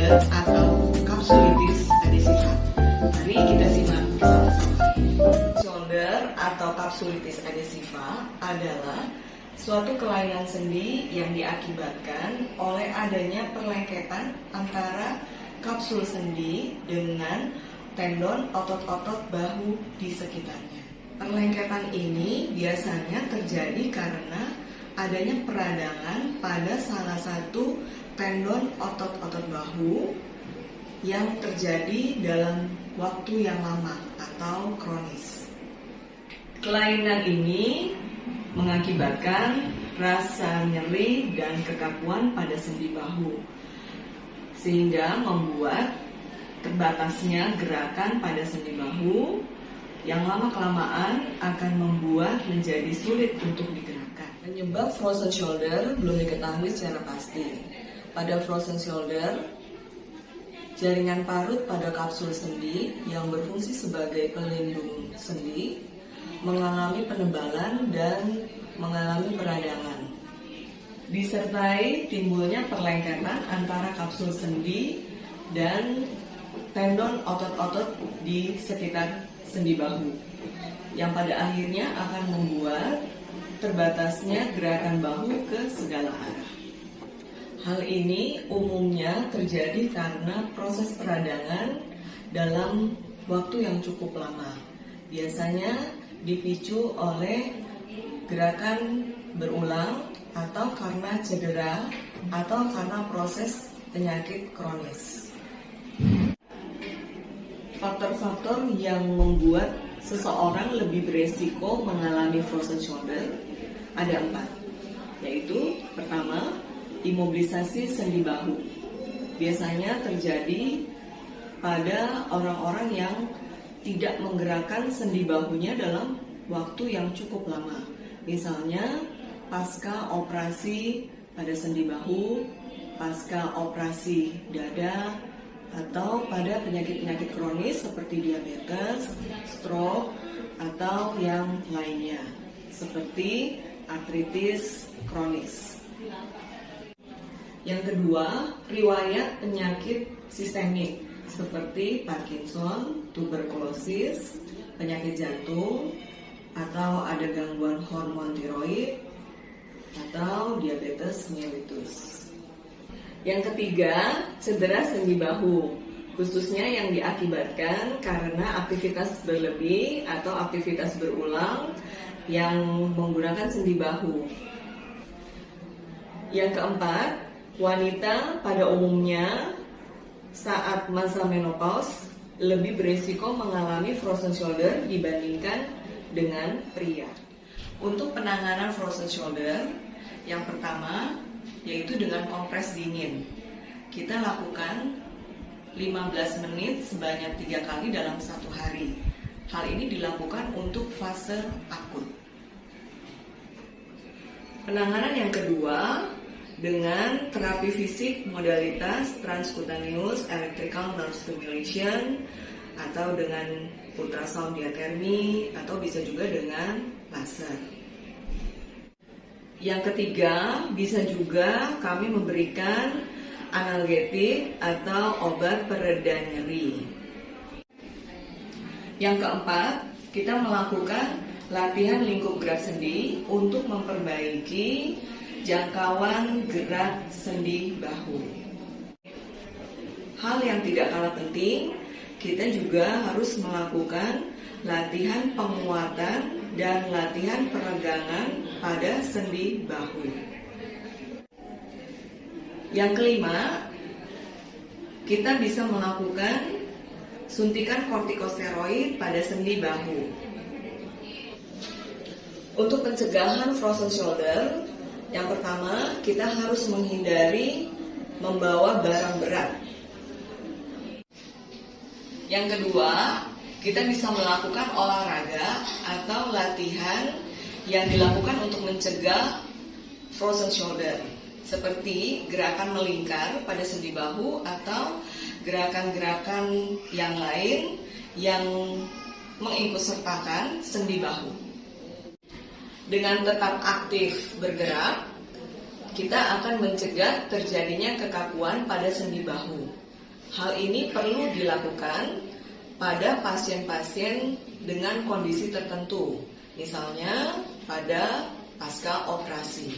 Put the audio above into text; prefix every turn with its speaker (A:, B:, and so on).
A: shoulder atau capsulitis adhesiva. Mari kita simak bersama-sama. Shoulder atau capsulitis adhesiva adalah suatu kelainan sendi yang diakibatkan oleh adanya perlengketan antara kapsul sendi dengan tendon otot-otot bahu di sekitarnya. Perlengketan ini biasanya terjadi karena adanya peradangan pada salah satu tendon otot-otot bahu yang terjadi dalam waktu yang lama atau kronis. Kelainan ini mengakibatkan rasa nyeri dan kekakuan pada sendi bahu, sehingga membuat terbatasnya gerakan pada sendi bahu yang lama-kelamaan akan membuat menjadi sulit untuk digerakkan. Penyebab frozen shoulder belum diketahui secara pasti. Pada frozen shoulder, jaringan parut pada kapsul sendi yang berfungsi sebagai pelindung sendi mengalami penebalan dan mengalami peradangan. Disertai timbulnya perlengketan antara kapsul sendi dan tendon otot-otot di sekitar sendi bahu, yang pada akhirnya akan membuat terbatasnya gerakan bahu ke segala arah. Hal ini umumnya terjadi karena proses peradangan dalam waktu yang cukup lama. Biasanya dipicu oleh gerakan berulang atau karena cedera atau karena proses penyakit kronis. Faktor-faktor yang membuat seseorang lebih beresiko mengalami frozen shoulder ada 4, yaitu pertama, imobilisasi sendi bahu. Biasanya terjadi pada orang-orang yang tidak menggerakkan sendi bahunya dalam waktu yang cukup lama. Misalnya pasca operasi pada sendi bahu, pasca operasi dada, atau pada penyakit-penyakit kronis seperti diabetes, stroke, atau yang lainnya seperti artritis kronis. Yang kedua, riwayat penyakit sistemik seperti Parkinson, tuberkulosis, penyakit jantung, atau ada gangguan hormon tiroid, atau diabetes mellitus. Yang ketiga, cedera sendi bahu, khususnya yang diakibatkan karena aktivitas berlebih atau aktivitas berulang yang menggunakan sendi bahu. Yang keempat, wanita pada umumnya saat masa menopause lebih berisiko mengalami frozen shoulder dibandingkan dengan pria. Untuk penanganan frozen shoulder, yang pertama yaitu dengan kompres dingin. Kita lakukan 15 menit sebanyak 3 kali dalam 1 hari. Hal ini dilakukan untuk fase akut. Penanganan yang kedua dengan terapi fisik modalitas transcutaneous electrical nerve stimulation atau dengan ultrasound diatermi atau bisa juga dengan laser. Yang ketiga, bisa juga kami memberikan analgetik atau obat pereda nyeri. Yang keempat, kita melakukan latihan lingkup gerak sendi untuk memperbaiki jangkauan gerak sendi bahu. Hal yang tidak kalah penting, kita juga harus melakukan latihan penguatan dan latihan peregangan pada sendi bahu. Yang kelima, kita bisa melakukan suntikan kortikosteroid pada sendi bahu. Untuk pencegahan frozen shoulder, yang pertama kita harus menghindari membawa barang berat. Yang kedua, kita bisa melakukan olahraga atau latihan yang dilakukan untuk mencegah frozen shoulder, seperti gerakan melingkar pada sendi bahu atau gerakan-gerakan yang lain yang mengikutsertakan sendi bahu. Dengan tetap aktif bergerak, kita akan mencegah terjadinya kekakuan pada sendi bahu. Hal ini perlu dilakukan pada pasien-pasien dengan kondisi tertentu, misalnya pada pasca operasi.